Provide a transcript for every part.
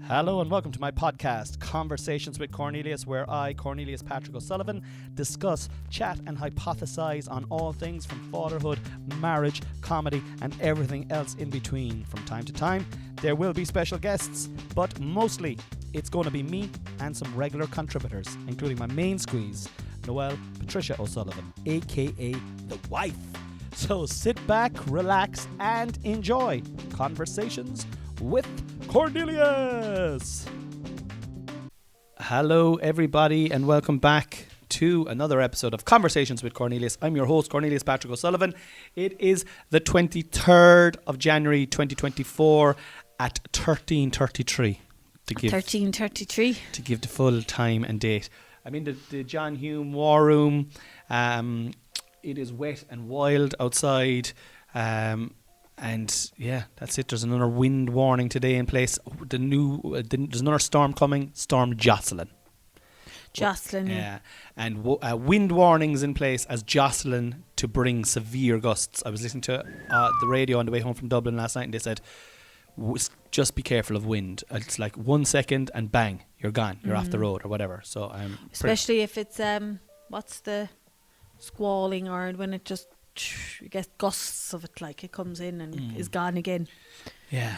Hello and welcome to my podcast, Conversations with Cornelius, where I, Cornelius Patrick O'Sullivan, discuss, chat and hypothesize on all things from fatherhood, marriage, comedy and everything else in between. From time to time, there will be special guests, but mostly it's going to be me and some regular contributors, including my main squeeze, Noelle Patricia O'Sullivan, aka the wife. So sit back, relax and enjoy Conversations with Cornelius. Hello everybody and welcome back to another episode of Conversations with Cornelius. I'm your host Cornelius Patrick O'Sullivan. It is the 23rd of January 2024 at 13:33 to give 13:33 to give the full time and date. I'm in the John Hume War Room. It is wet and wild outside. And yeah, that's it. There's another wind warning today in place. There's another storm coming, Storm Jocelyn. Jocelyn, yeah. And wind warnings in place as Jocelyn to bring severe gusts. I was listening to the radio on the way home from Dublin last night and they said, just be careful of wind. It's like 1 second and bang, you're gone. You're off the road or whatever. So especially if it's, what's the squalling or when it just... you get gusts of it, like it comes in and is gone again. Yeah.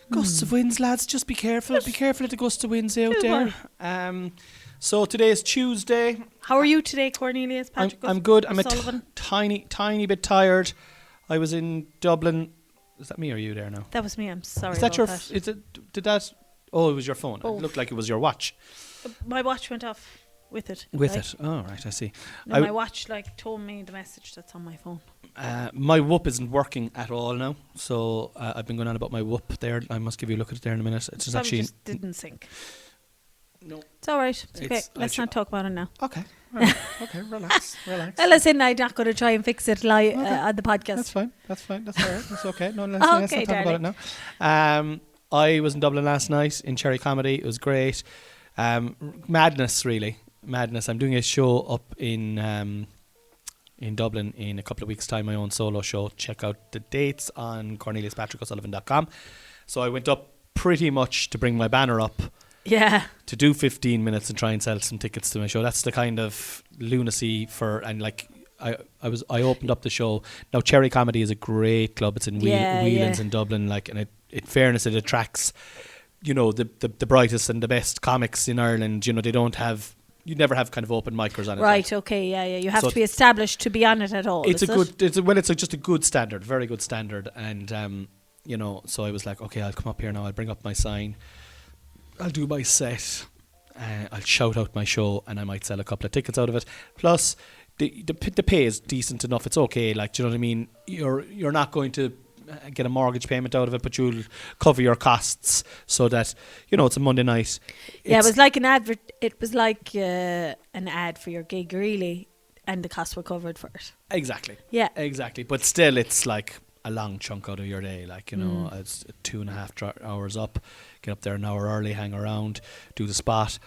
Gusts of winds, lads, just be careful. Be careful of the gusts of winds out there. So today is Tuesday. How are you today, Cornelius Patrick? I'm good. I'm a tiny bit tired. I was in Dublin. Is that me or are you there now? That was me. I'm sorry. Is that your did that it was your phone. It looked like it was your watch. My watch went off with it. Oh, right, I see. No, my watch told me the message that's on my phone. My whoop isn't working at all now, so I've been going on about my whoop there. I must give you a look at it there in a minute. It's just didn't sync. No, it's all right. It's okay. Let's not talk about it now. Okay. Right. Okay. Relax. Well, listen, I'm not going to try and fix it live on the podcast. That's fine. That's all right. That's okay. No, let's not talk about it now. I was in Dublin last night in Cherry Comedy. It was great. Madness, really. Madness. I'm doing a show up in Dublin in a couple of weeks' time, my own solo show. Check out the dates on corneliuspatrickosullivan.com. So I went up pretty much to bring my banner up. Yeah. To do 15 minutes and try and sell some tickets to my show. That's the kind of lunacy I opened up the show. Now Cherry Comedy is a great club. It's in Whelan's in Dublin, and in fairness it attracts, the brightest and the best comics in Ireland. They don't have you never have kind of open micers on it. Right, okay, yeah. You have to be established to be on it at all. It's just a good standard, very good standard. And, so I was like, okay, I'll come up here now. I'll bring up my sign. I'll do my set. I'll shout out my show and I might sell a couple of tickets out of it. Plus, the pay is decent enough. It's okay. Do you know what I mean? You're not going to get a mortgage payment out of it, but you'll cover your costs so that it's a Monday night. Yeah, it was like an advert. It was like an ad for your gig, really, and the costs were covered for it. Exactly. Yeah, exactly. But still, it's like a long chunk out of your day. It's 2.5 hours up. Get up there an hour early, hang around, do the spot.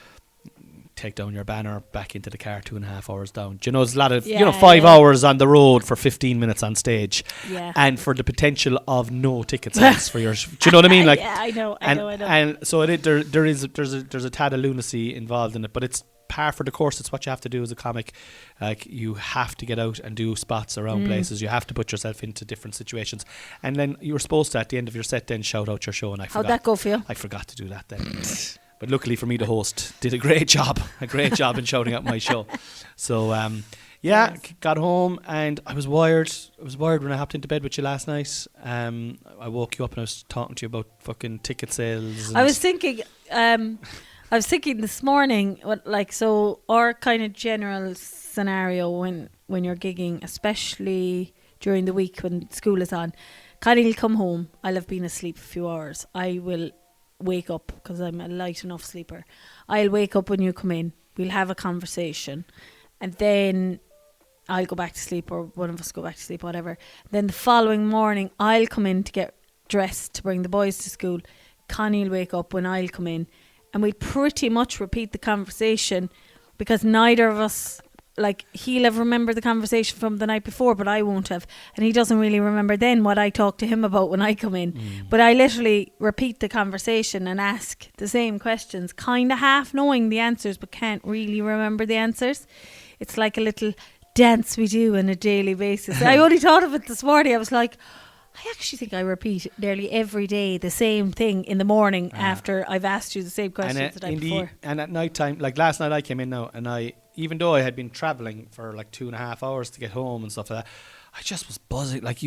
Take down your banner, back into the car, 2.5 hours down. There's a lot of 5 hours on the road for 15 minutes on stage, and for the potential of no ticket sales for your. Do you know what I mean? I know. And so there's a tad of lunacy involved in it, but it's par for the course. It's what you have to do as a comic. You have to get out and do spots around places. You have to put yourself into different situations, and then you were supposed to at the end of your set then shout out your show. And how'd that go for you? I forgot to do that then. But luckily for me, the host did a great job in shouting out my show. So, got home and I was wired. I was wired when I hopped into bed with you last night. I woke you up and I was talking to you about fucking ticket sales. I was thinking this morning, our kind of general scenario when you're gigging, especially during the week when school is on, Connie will come home. I'll have been asleep a few hours. I will wake up because I'm a light enough sleeper. I'll wake up when you come in. We'll have a conversation and then I'll go back to sleep, or one of us go back to sleep, whatever. Then the following morning I'll come in to get dressed to bring the boys to school. Connie will wake up when I'll come in and we'll pretty much repeat the conversation because neither of us like he'll have remembered the conversation from the night before, but I won't have, and he doesn't really remember then what I talk to him about when I come in. But I literally repeat the conversation and ask the same questions, kind of half knowing the answers but can't really remember the answers. It's like a little dance we do on a daily basis. I only thought of it this morning. I was like, I actually think I repeat nearly every day the same thing in the morning after I've asked you the same questions the night before. And at night time, like last night I came in now, and even though I had been travelling for like 2.5 hours to get home and stuff like that, I just was buzzing. Like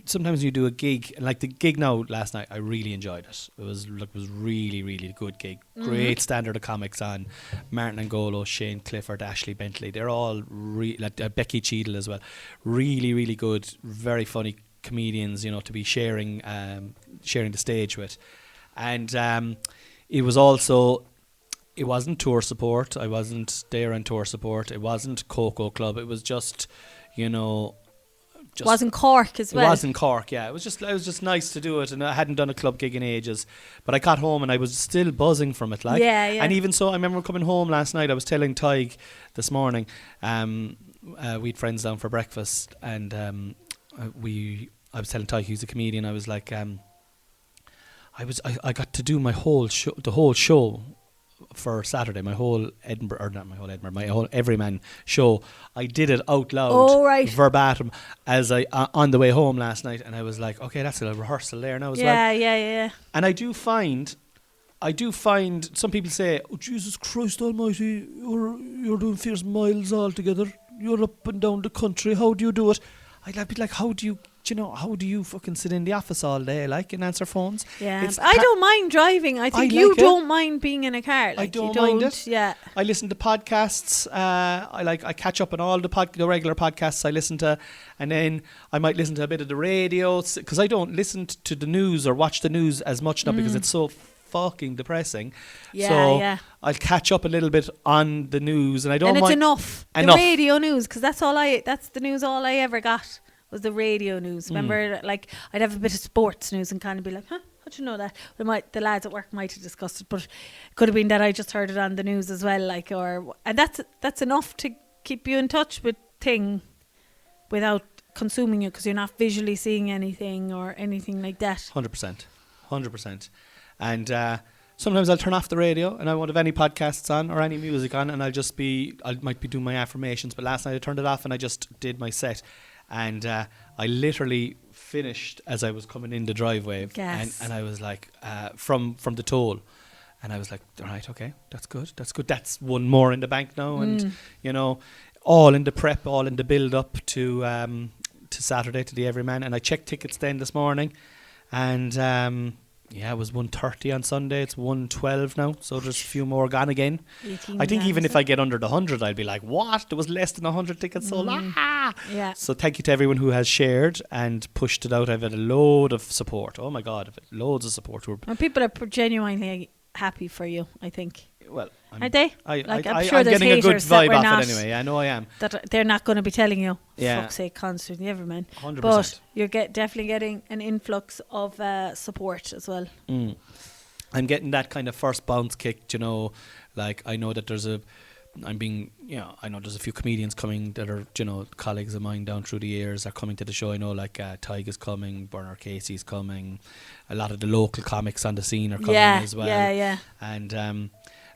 sometimes you do a gig, and like the gig now last night, I really enjoyed it. It was really, really good gig. Great standard of comics on. Martin Angolo, Shane Clifford, Ashley Bentley. They're all Becky Cheadle as well. Really, really good. Very funny comedians, you know, to be sharing the stage with. And it wasn't tour support. I wasn't there on tour support. It wasn't Coco Club. It was just, you know, wasn't Cork as well. It wasn't Cork, yeah. It was just nice to do it, and I hadn't done a club gig in ages. But I got home and I was still buzzing from it, like. Yeah. And even so, I remember coming home last night. I was telling Tig this morning. We'd friends down for breakfast, and I was telling Tig, who's a comedian. I was like, I got to do my whole show for Saturday, my whole Everyman show. I did it out loud, verbatim, as on the way home last night, and I was like, okay, that's a rehearsal there now as well. Yeah. And I do find some people say, oh, Jesus Christ Almighty, you're doing fierce miles altogether. You're up and down the country. How do you do it? I'd be like, how do you fucking sit in the office all day, like, and answer phones? Yeah, I don't mind driving. I think you don't mind being in a car. Like, I don't mind it. Yeah. I listen to podcasts. I catch up on all the regular podcasts I listen to, and then I might listen to a bit of the radio, because I don't listen to the news or watch the news as much now because it's so fucking depressing. Yeah. I'll catch up a little bit on the news, and I don't mind. And it's enough. The radio news, because that's the news all I ever got was the radio news. Remember, like, I'd have a bit of sports news and kind of be like, how'd you know that? The lads at work might have discussed it, but it could have been that I just heard it on the news as well, like, and that's enough to keep you in touch with thing without consuming it, because you're not visually seeing anything or anything like that. 100%. And sometimes I'll turn off the radio and I won't have any podcasts on or any music on, and I might be doing my affirmations. But last night I turned it off and I just did my set. And I literally finished as I was coming in the driveway. Yes. And I was like, from the toll. And I was like, all right, okay, that's good. That's one more in the bank now. And, you know, all in the prep, all in the build-up to Saturday, to the Everyman. And I checked tickets then this morning. And... it was 1:30 on Sunday. It's 1:12 now, so there's a few more gone again. I think even if I get under the 100, I'd be like, what? There was less than 100 tickets sold. Yeah. So thank you to everyone who has shared and pushed it out. I've had a load of support. Oh my God, I've had loads of support. And people are genuinely happy for you, I think. Well, are they? I'm sure there's getting a good vibe off not, it anyway. I know I am. That they're not going to be telling you, yeah, fuck's sake, constantly, Everyman. 100%. But you're definitely getting an influx of support as well. I'm getting that kind of first bounce kick, you know. Like, I know that there's a few comedians coming that are, you know, colleagues of mine down through the years are coming to the show. I know, like, Tig is coming, Bernard Casey's coming, a lot of the local comics on the scene are coming as well. Yeah. And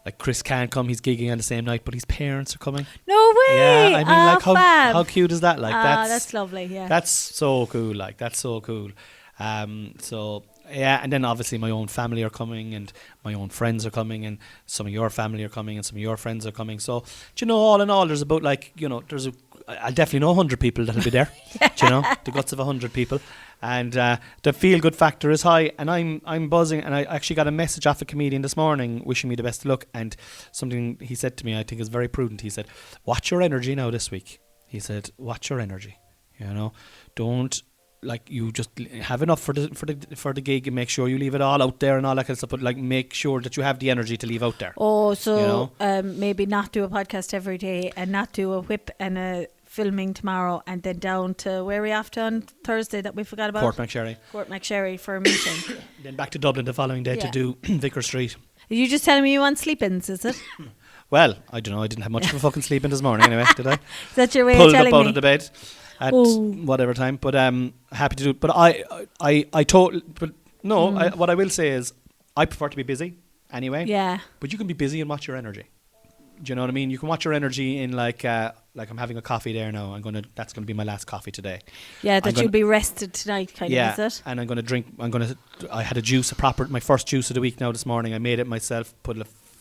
like Chris can't come, he's gigging on the same night, but his parents are coming. No way! Yeah, I mean, like, how cute is that? Like, that's lovely. Yeah, that's so cool. Like, that's so cool. So yeah, and then obviously my own family are coming, and my own friends are coming, and some of your family are coming, and some of your friends are coming. So, do you know, all in all, there's about, like, you know, I definitely know 100 people that'll be there. Do you know, the guts of 100 people. And the feel-good factor is high, and I'm buzzing. And I actually got a message off a comedian this morning wishing me the best of luck, and something he said to me I think is very prudent. He said, watch your energy now this week. He said, watch your energy. You know, don't, like, you just have enough for the gig and make sure you leave it all out there and all that kind of stuff, but, like, make sure that you have the energy to leave out there. Oh, so, you know? Maybe not do a podcast every day and not do a whip and a filming tomorrow, and then down to where are we off to on Thursday that we forgot about? Court McSherry for a meeting. Then back to Dublin the following day to do Vicar Street. Are you just telling me you want sleep-ins, is it? Well, I don't know. I didn't have much of a fucking sleep in this morning anyway, did I? Is that your way Pulled of telling up out me? of the bed at whatever time. But happy to do it. But I totally. But no, what I will say is, I prefer to be busy anyway. Yeah. But you can be busy and watch your energy. Do you know what I mean? You can watch your energy in like I'm having a coffee there now. That's gonna be my last coffee today. Yeah, that you'll be rested tonight, kind of, is it? And I'm gonna drink. I had a juice, my first juice of the week now this morning. I made it myself.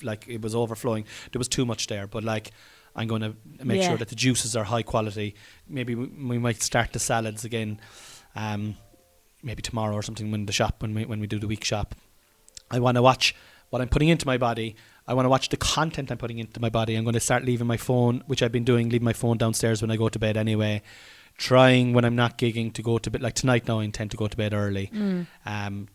Like it was overflowing. There was too much there, but like I'm gonna make sure that the juices are high quality. Maybe we might start the salads again. Maybe tomorrow or something when we do the week shop. I want to watch what I'm putting into my body. I want to watch the content I'm putting into my body. I'm going to start leaving my phone, which I've been doing, leave my phone downstairs when I go to bed anyway. Trying when I'm not gigging to go to bed. Like tonight now I intend to go to bed early.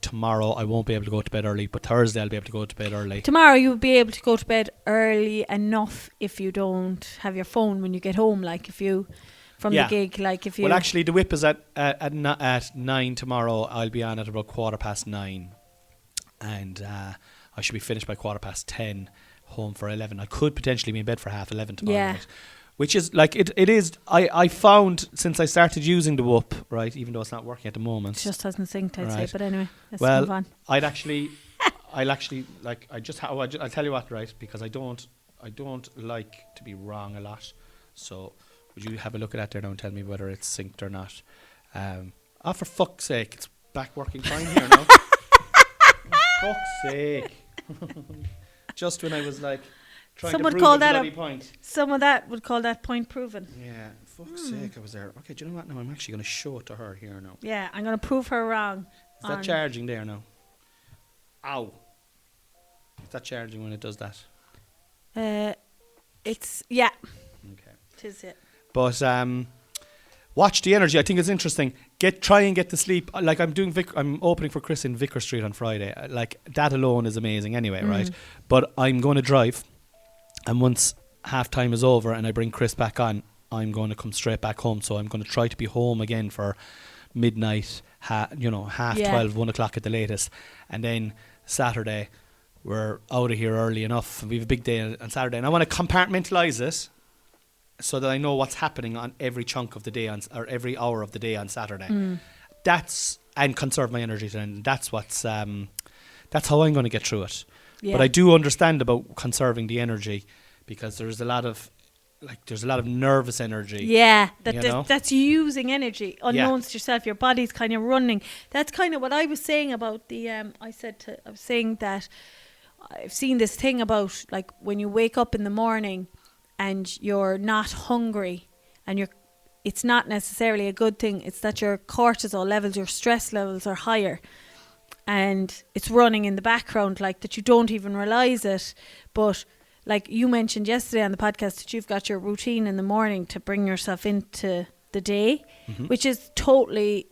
Tomorrow I won't be able to go to bed early, but Thursday I'll be able to go to bed early. Tomorrow you'll be able to go to bed early enough if you don't have your phone when you get home, like if you... From the gig, like if you... Well, actually, the whip is at 9 tomorrow. I'll be on at about 9:15. And I should be finished by 10:15, home for 11. I could potentially be in bed for 11:30 tomorrow night. Which is, like, it is... I found, since I started using the whoop, right, even though it's not working at the moment... It just hasn't synced, I'd say, but anyway, let's move on. I'll actually, like, I'll tell you what, right, because I don't like to be wrong a lot, so... Would you have a look at that there now and tell me whether it's synced or not? For fuck's sake, it's back working fine here now. For fuck's sake. Just when I was like trying to prove a bloody point. Some would call that point proven. Yeah, fuck's sake, I was there. Okay, do you know what? Now I'm actually going to show it to her here now. Yeah, I'm going to prove her wrong. Is that charging there now? Ow. Is that charging when it does that? It's, yeah. Okay. It is it. But watch the energy. I think it's interesting. Try and get to sleep. Like I'm opening for Chris in Vicar Street on Friday. Like that alone is amazing anyway, right? But I'm going to drive, and once half time is over and I bring Chris back on, I'm going to come straight back home. So I'm going to try to be home again for midnight, half 12, 1 o'clock at the latest, and then Saturday we're out of here early enough. We have a big day on Saturday, and I want to compartmentalise it, so that I know what's happening on every chunk of the day or every hour of the day on Saturday. And conserve my energy then. That's how I'm going to get through it. Yeah. But I do understand about conserving the energy, because there's a lot of nervous energy. Yeah, that's using energy unknowns to yourself. Your body's kind of running. That's kind of what I was saying about the. I was saying that I've seen this thing about, like, when you wake up in the morning and you're not hungry, and it's not necessarily a good thing. It's that your cortisol levels, your stress levels are higher, and it's running in the background, like that you don't even realize it. But like you mentioned yesterday on the podcast, that you've got your routine in the morning to bring yourself into the day, which is totally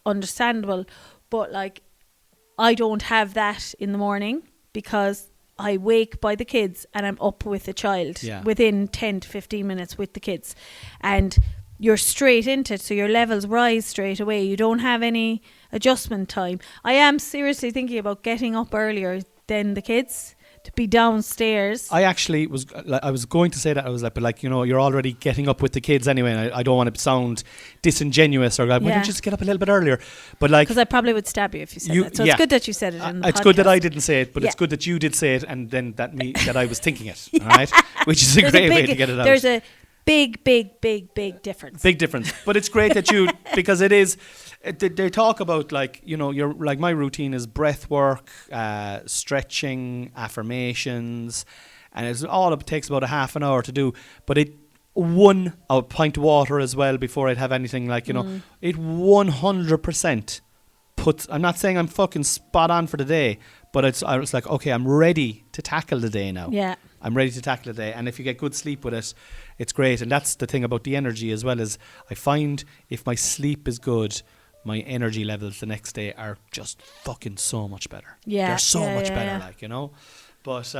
understandable. But like, I don't have that in the morning, because I wake by the kids and I'm up with the child within 10 to 15 minutes with the kids, and you're straight into it, so your levels rise straight away. You don't have any adjustment time. I am seriously thinking about getting up earlier than the kids to be downstairs. I was going to say that. I was like, but like, you're already getting up with the kids anyway, and I don't want to sound disingenuous or like, why don't you just get up a little bit earlier? But like, because I probably would stab you if you said that. So it's good that you said it in the podcast. It's good that I didn't say it, but it's good that you did say it, and then that I was thinking it. All right, which is a great way to get it out. There's a big difference. Big difference. But it's great that you, because it is, they talk about, like, you're like, my routine is breath work, stretching, affirmations, and it takes about a half an hour to do. But a pint of water as well before I'd have anything, like, it 100% puts, I'm not saying I'm fucking spot on for the day, but I was like, okay, I'm ready to tackle the day now. Yeah. I'm ready to tackle the day. And if you get good sleep with it, it's great. And that's the thing about the energy as well, is I find if my sleep is good, my energy levels the next day are just fucking so much better. Yeah. They're so much better, like, But,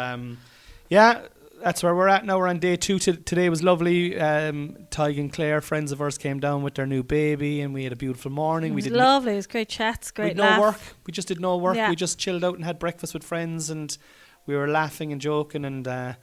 that's where we're at now. We're on day 2. Today was lovely. Tig and Claire, friends of ours, came down with their new baby, and we had a beautiful morning. It was lovely. It was great chats, great laugh. No work. We just did no work. Yeah. We just chilled out and had breakfast with friends, and we were laughing and joking, and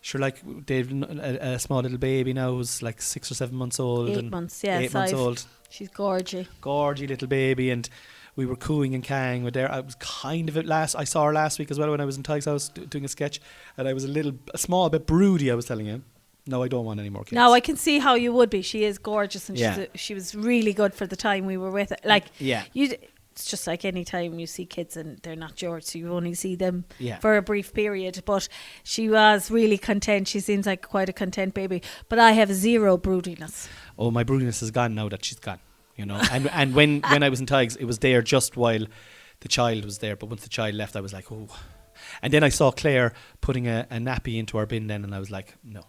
Sure, like they've a small little baby now who's like 6 or 7 months old. 8 months, yeah. 8 months old. She's gorgy. Gorgy little baby, and we were cooing and caying with there. I was kind of I saw her last week as well when I was in Tyke's house doing a sketch, and I was a small bit broody. I was telling him, no, I don't want any more kids. No, I can see how you would be. She is gorgeous, and Yeah. she was really good for the time we were with her. Like, Yeah. It's just like any time you see kids and they're not yours, so you only see them Yeah. for a brief period. But she was really content. She seems like quite a content baby. But I have zero broodiness. Oh, my broodiness is gone now that she's gone. You know, and when I was in Tigers, it was there just while the child was there. But once the child left, I was like, oh. And then I saw Claire putting a nappy into our bin then, and I was like, no,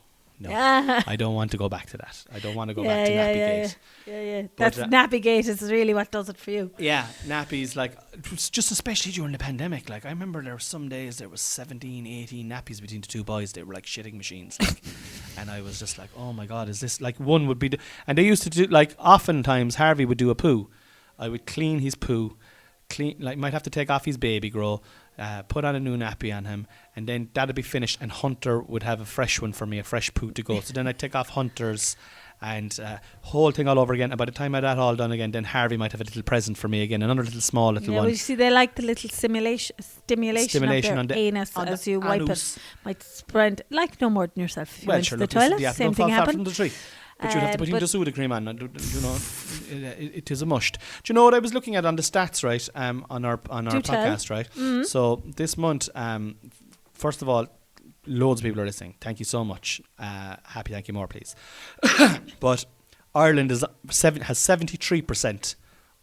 I don't want to go back to that. I don't want to go back to Nappygate. Yeah. But, That's Nappygate is really what does it for you. Yeah, nappies, like, it was just especially during the pandemic. Like, I remember there were some days there was 17, 18 nappies between the two boys. They were like shitting machines. Like, and I was just like, oh my God, is this, like, one would be, and they used to do, like, oftentimes Harvey would do a poo. I would clean his poo, like, might have to take off his baby grow, put on a new nappy on him, and then that'd be finished, and Hunter would have a fresh one for me, a fresh poo to go. So then I'd take off Hunter's and whole thing all over again, and by the time I had that all done again, then Harvey might have a little present for me again, another little small little one. Well, you see, they like the little stimulation of on their the anus as you wipe anus. it. Might spread like no more than yourself. If you Well, went sure, to the look, toilet, same thing from happened. the tree. But you'd have to put in but the soda cream on, and, you know, it is a must. Do you know what I was looking at on the stats, right? On our podcast, right? Mm-hmm. So this month, first of all, loads of people are listening. Thank you so much. Happy, thank you more, please. But Ireland has 73%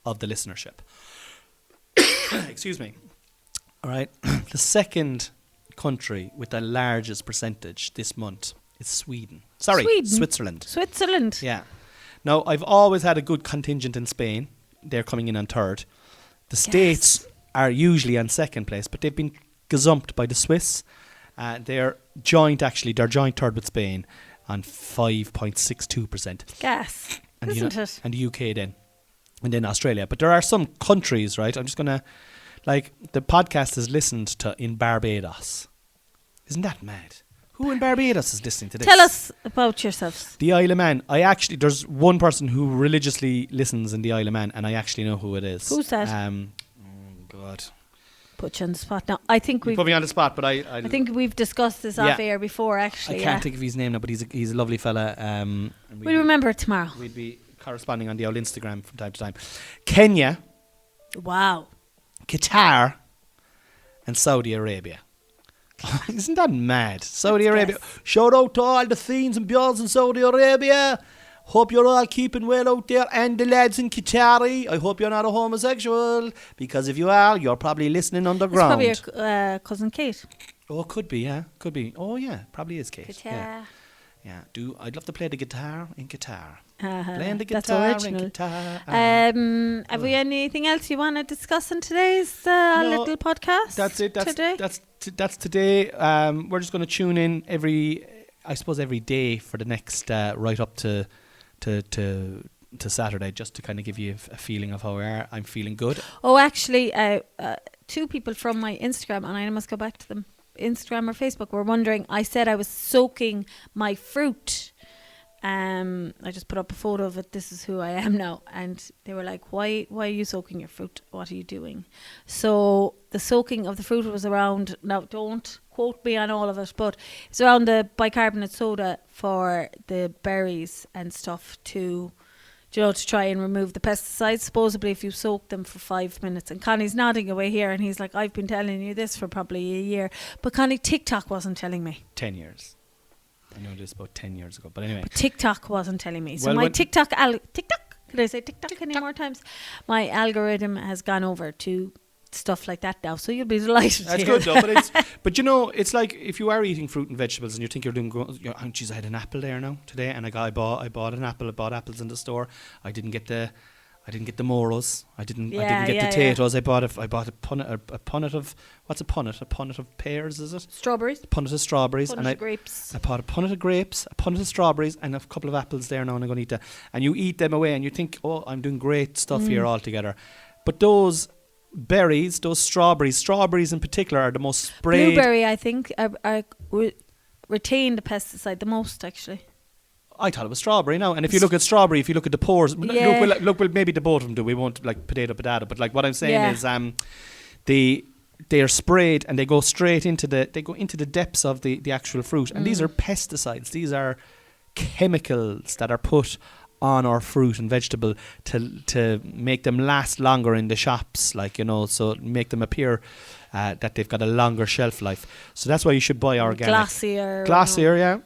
of the listenership. Excuse me. All right. The second country with the largest percentage this month is Sweden. Sorry, Switzerland. Switzerland. Yeah. Now, I've always had a good contingent in Spain. They're coming in on third. The States are usually on second place, but they've been gazumped by the Swiss. They're joint third with Spain on 5.62%. Gas. And Isn't it? And the UK then. And then Australia. But there are some countries, right? I'm just going to, like, the podcast is listened to in Barbados. Isn't that mad? Who in Barbados is listening to this? Tell us about yourselves. The Isle of Man. There's one person who religiously listens in the Isle of Man, and I actually know who it is. Who's that? Oh, God. Put you on the spot now. I think You put me on the spot, but I think we've discussed this off air before, actually. I can't think of his name now, but he's a lovely fella. We'll remember it tomorrow. We'd be corresponding on the old Instagram from time to time. Kenya, Wow. Qatar, and Saudi Arabia. Isn't that mad? Saudi Arabia. Shout out to all the fiends and bjorns in Saudi Arabia. Hope you're all keeping well out there. And the lads in Qatari, I hope you're not a homosexual. Because if you are, you're probably listening underground. It's probably your cousin Kate. Oh, could be, yeah. Could be. Oh, yeah. Probably is Kate. Qatar. Yeah. I'd love to play the guitar in Qatar. Uh-huh. Playing the That's guitar in original. Qatar. Have we anything else you want to discuss in today's little podcast? That's it. Today? That's today. We're just going to tune in every day for the next right up to Saturday, just to kind of give you a feeling of how we are. I'm feeling good. Oh, actually, two people from my Instagram, and I must go back to them, Instagram or Facebook, were wondering. I said I was soaking my fruit. I just put up a photo of it. This is who I am now. And they were like, why are you soaking your fruit? What are you doing? So the soaking of the fruit was around, now don't quote me on all of it, but it's around the bicarbonate soda for the berries and stuff to try and remove the pesticides. Supposedly if you soak them for 5 minutes. And Connie's nodding away here, and he's like, I've been telling you this for probably a year. But Connie, TikTok wasn't telling me. 10 years. I know this about 10 years ago, but anyway. But TikTok wasn't telling me. So Well, my when- TikTok, could I say TikTok any more times? My algorithm has gone over to stuff like that now. So you'll be delighted. That's to hear. good though, but you know, it's like if you are eating fruit and vegetables and you think you're doing oh geez, I had an apple there now today, and I bought an apple. I bought apples in the store. I didn't get the moros. I didn't get potatoes. I bought a punnet of what's a punnet? A punnet of pears, is it? Strawberries. A punnet of strawberries. Punnet of grapes. I bought a punnet of grapes, a punnet of strawberries, and a couple of apples there now, and I'm going to eat that. And you eat them away, and you think, oh, I'm doing great stuff here altogether. But those berries, those strawberries in particular, are the most sprayed. Blueberry, I think, retain the pesticide the most, actually? I thought it was strawberry now. And if you look at strawberry, if you look at the pores, Yeah. look, well, maybe the both of them do. We won't like potato. But like what I'm saying Yeah. is, they are sprayed and they go straight into the depths of the actual fruit. And these are pesticides. These are chemicals that are put on our fruit and vegetable to make them last longer in the shops, like, you know, so make them appear that they've got a longer shelf life. So that's why you should buy organic. Glossier, yeah.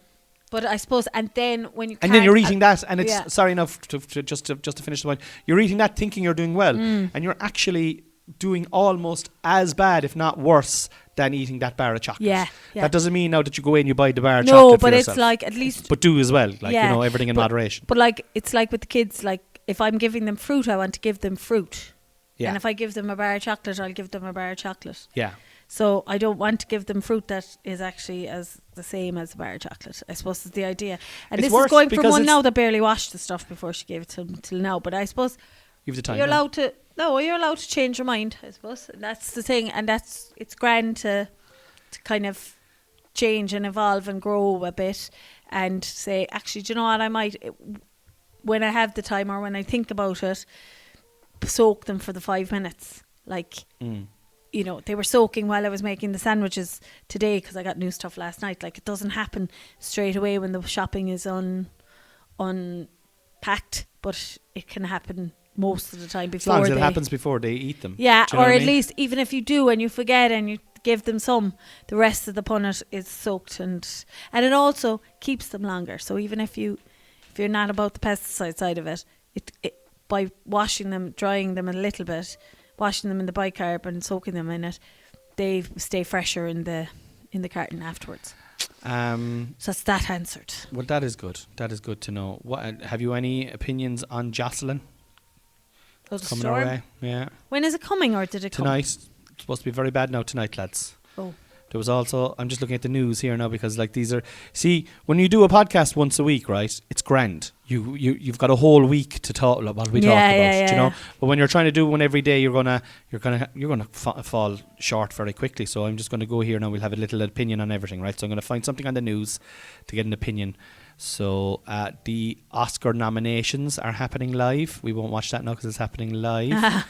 But I suppose, and then when you and then you're eating that, and it's yeah. sorry enough to finish the point. You're eating that thinking you're doing well, and you're actually doing almost as bad, if not worse, than eating that bar of chocolate. Yeah. That doesn't mean now that you go in and you buy the bar of No, chocolate but for it's yourself. like at least. But do as well, like, Yeah, you know, everything in moderation. But like it's like with the kids, like if I'm giving them fruit, I want to give them fruit. Yeah. And if I give them a bar of chocolate, I'll give them a bar of chocolate. Yeah. So I don't want to give them fruit that is actually as the same as a bar of chocolate. I suppose is the idea. And It's this worse is going from because one it's- now that barely washed the stuff before she gave it to them till now. But I suppose You have the time. you're now. allowed to. No, you're allowed to change your mind. I suppose and that's the thing, and it's grand to kind of change and evolve and grow a bit, and say, actually, do you know what? I might, when I have the time or when I think about it, soak them for the 5 minutes. Like, you know, they were soaking while I was making the sandwiches today because I got new stuff last night. Like, it doesn't happen straight away when the shopping is unpacked, but it can happen most of the time before. As long as it happens before they eat them. Yeah, Do you know or what I at mean? least even if you do and you forget and you give them some, the rest of the punnet is soaked and it also keeps them longer. So even if you're not about the pesticide side of it, it by washing them, drying them a little bit, washing them in the bicarb and soaking them in it, they stay fresher in the carton afterwards. So that's that answered. Well, that is good. That is good to know. What have you any opinions on Jocelyn? Oh, the Coming our storm? way, yeah. When is it coming, or did it come? Tonight. It's supposed to be very bad now tonight, lads. Oh. There was also, I'm just looking at the news here now because like these are, see, when you do a podcast once a week, right, it's grand. You've got a whole week to talk about what we talk about, you know. But when you're trying to do one every day, you're gonna fall short very quickly. So I'm just gonna go here now. We'll have a little opinion on everything, right? So I'm gonna find something on the news to get an opinion. So the Oscar nominations are happening live. We won't watch that now because it's happening live.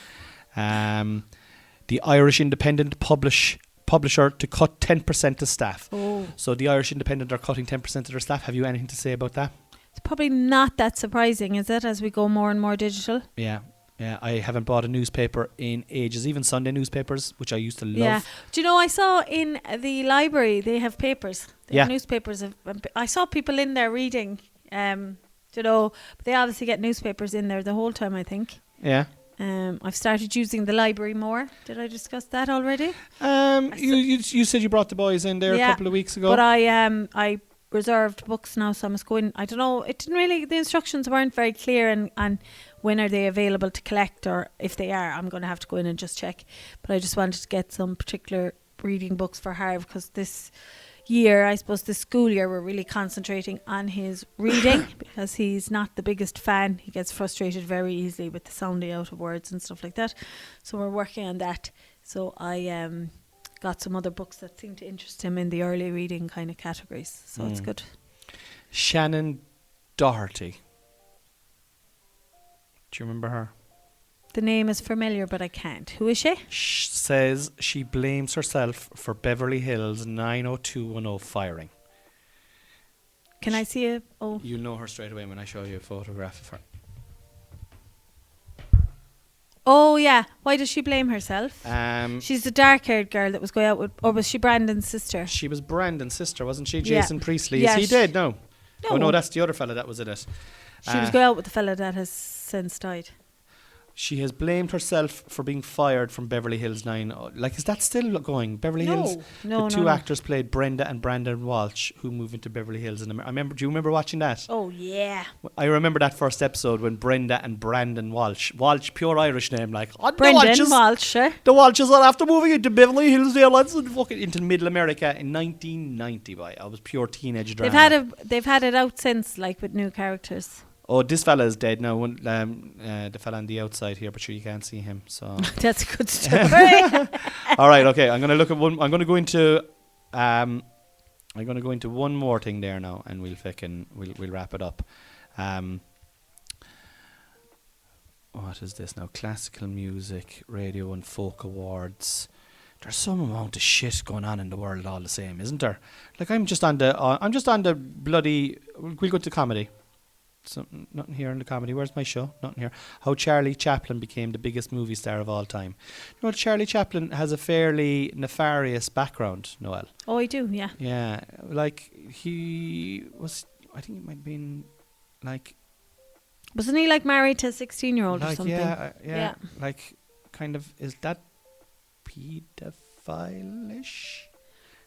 The Irish Independent publisher to cut 10% of staff. Oh. So the Irish Independent are cutting 10% of their staff. Have you anything to say about that? It's probably not that surprising, is it, as we go more and more digital? Yeah. I haven't bought a newspaper in ages, even Sunday newspapers, which I used to love. Yeah. Do you know, I saw in the library they have papers. They have newspapers. I saw people in there reading. You know, but they obviously get newspapers in there the whole time, I think. Yeah. I've started using the library more. Did I discuss that already? You said you brought the boys in there a couple of weeks ago. But I reserved books now, so I must go in. I don't know. It didn't really. The instructions weren't very clear, and when are they available to collect, or if they are, I'm going to have to go in and just check. But I just wanted to get some particular reading books for Harv because this year, I suppose this school year, we're really concentrating on his reading because he's not the biggest fan. He gets frustrated very easily with the sounding out of words and stuff like that. So we're working on that. So I got some other books that seem to interest him in the early reading kind of categories. So it's good. Shannon Doherty. Do you remember her? The name is familiar, but I can't. Who is she? Says she blames herself for Beverly Hills 90210 firing. Can I see it? Oh, You'll know her straight away when I show you a photograph of her. oh yeah. Why does she blame herself? Um, She's the dark-haired girl that was going out with, or was she Brandon's sister? She was Brandon's sister, wasn't she? Yeah. Jason Priestley. Yeah, Is he dead? No. No. Oh no, that's the other fella that was in it. She was going out with the fella that has since died. She has blamed herself for being fired from Beverly Hills 9. Like, is that still going? Beverly Hills? No, the two actors played Brenda and Brandon Walsh, who moved into Beverly Hills. And I remember. Do you remember watching that? Oh yeah. I remember that first episode when Brenda and Brandon Walsh, pure Irish name, like Brendan Walsh. The Walshes are after moving into Beverly Hills, lads, and fucking into Middle America in 1990. Boy, I was pure teenage drama. They've had it out since, like with new characters. Oh, this fella is dead now. The fella on the outside here, but sure you can't see him. So That's a good story. all right, okay. I'm gonna look at one. I'm gonna go into I'm going to go into one more thing there now, and we'll wrap it up. What is this now? Classical music, radio and folk awards. There's some amount of shit going on in the world all the same, isn't there? Like I'm just on the bloody. We'll go to comedy. So nothing here in the comedy. Where's my show? Nothing here. How Charlie Chaplin became the biggest movie star of all time. You know, Charlie Chaplin has a fairly nefarious background, Noel. Oh, I do, yeah. Yeah, like he was. I think it might have been like. Wasn't he like married to a 16-year-old or Like something? yeah, like kind of. Is that pedophile-ish?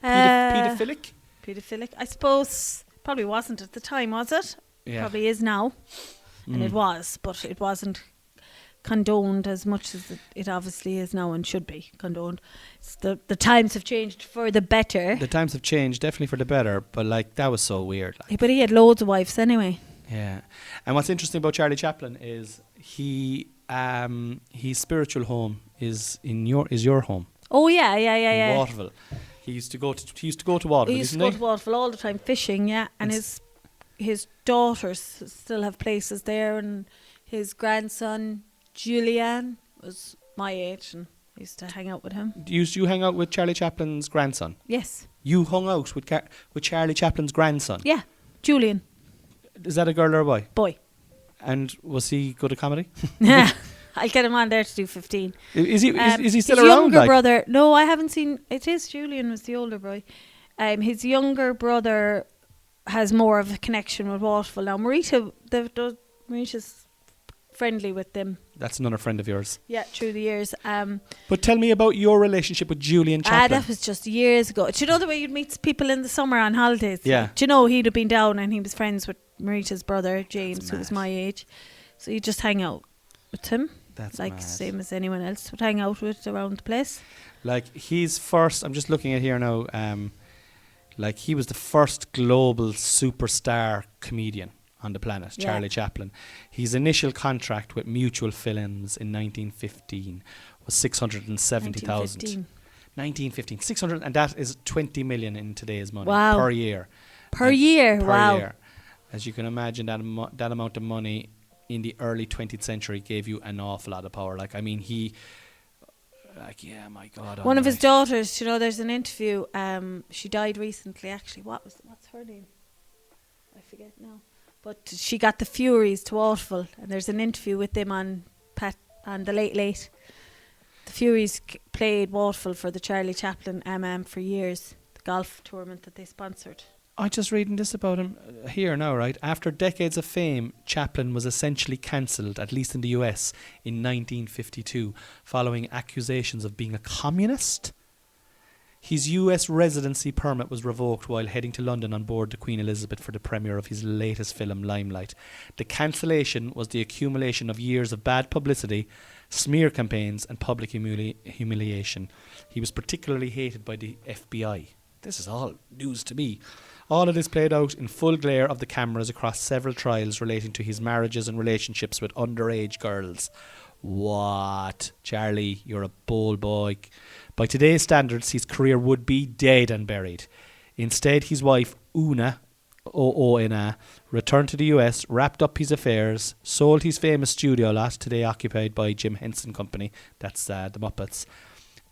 Pedophilic? Pedophilic. I suppose probably wasn't at the time, was it? Yeah. Probably is now. And it was, but it wasn't condoned as much as it obviously is now and should be condoned. It's the times have changed for the better. The times have changed, definitely for the better, but like that was so weird. Like. But he had loads of wives anyway. Yeah. And what's interesting about Charlie Chaplin is his spiritual home is your home. Oh yeah. In Waterville. He used to go to Waterville. He used to go to Waterville all the time fishing, yeah. And his daughters still have places there, and his grandson Julian was my age, and I used to hang out with him. Used you hang out with Charlie Chaplin's grandson? Yes. You hung out with Charlie Chaplin's grandson? Yeah, Julian. Is that a girl or a boy? Boy. And was he good at comedy? Yeah, I'll get him on there to do 15. Is he still his around? Younger brother. No, I haven't seen. It is Julian was the older boy. His younger brother has more of a connection with Waterville now. Marita's friendly with them. That's another friend of yours. Yeah, through the years. But tell me about your relationship with Julian Chaplin. That was just years ago. Do you know the way you'd meet people in the summer on holidays? Yeah. Do you know he'd have been down and he was friends with Marita's brother, James, who was my age. So you just hang out with him. That's like mad. Same as anyone else would hang out with around the place. Like he's first, I'm just looking at here now, like he was the first global superstar comedian on the planet, Charlie Chaplin. His initial contract with Mutual Films in 1915 was 670,000. 1915. 600, and that is 20 million in today's money per year. Per year. As you can imagine, that amount of money in the early 20th century gave you an awful lot of power. Like, I mean, my God. One of his daughters, you know, there's an interview. She died recently, actually. What's her name? I forget now. But she got the Furies to Waterville, and there's an interview with them on the Late Late. The Furies played Waterville for the Charlie Chaplin for years, the golf tournament that they sponsored. I'm just reading this about him here now, right? After decades of fame, Chaplin was essentially cancelled, at least in the US, in 1952, following accusations of being a communist. His US residency permit was revoked while heading to London on board the Queen Elizabeth for the premiere of his latest film, Limelight. The cancellation was the accumulation of years of bad publicity, smear campaigns and public humiliation. He was particularly hated by the FBI. This is all news to me. All of this played out in full glare of the cameras across several trials relating to his marriages and relationships with underage girls. What? Charlie, you're a bold boy. By today's standards, his career would be dead and buried. Instead, his wife, Una, O-O-N-A, returned to the US, wrapped up his affairs, sold his famous studio lot, today occupied by Jim Henson Company, that's the Muppets,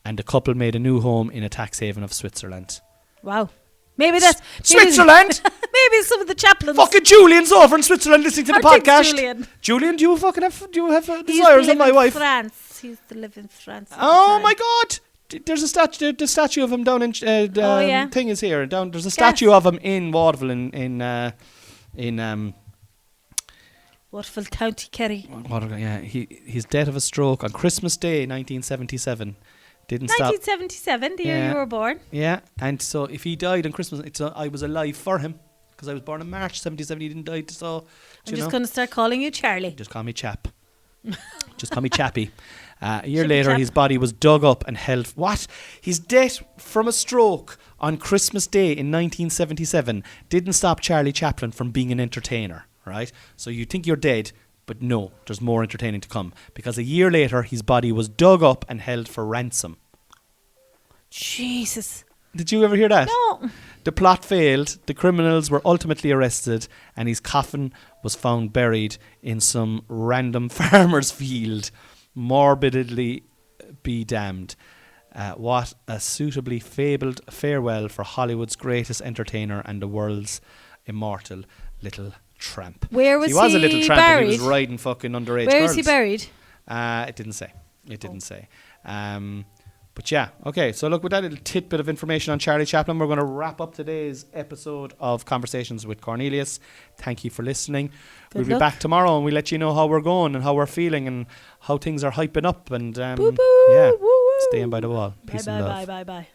and the couple made a new home in a tax haven of Switzerland. Wow. Maybe that's... Switzerland? Maybe some of the Chaplins... Fucking Julian's over in Switzerland listening to the podcast. Julian, do you have desires of my wife? He used to live in France. Oh my God! There's a statue. The statue of him down in thing is here. Down there's a statue of him in Waterville in Waterville, County Kerry. Yeah, he's dead of a stroke on Christmas Day, 1977. Didn't 1977, stop. the year you were born. Yeah, and so if he died on Christmas, I was alive for him because I was born in March 77. He didn't die, so I'm just going to start calling you Charlie. Just call me Chap. Just call me Chappy. A year later, his body was dug up and held. What? His death from a stroke on Christmas Day in 1977 didn't stop Charlie Chaplin from being an entertainer, right? So you think you're dead, but no, there's more entertaining to come. Because a year later, his body was dug up and held for ransom. Jesus. Did you ever hear that? No. The plot failed. The criminals were ultimately arrested, and his coffin was found buried in some random farmer's field. Morbidly be damned. What a suitably fabled farewell for Hollywood's greatest entertainer and the world's immortal little tramp. Where was he was a little tramp buried? and he was riding fucking underage Where girls. is he buried? It didn't say. It didn't say. But yeah, okay. So look, with that little tidbit of information on Charlie Chaplin, we're going to wrap up today's episode of Conversations with Cornelius. Thank you for listening. We'll be back tomorrow and we'll let you know how we're going and how we're feeling and how things are hyping up. And yeah, staying by the wall. Peace and love. Bye.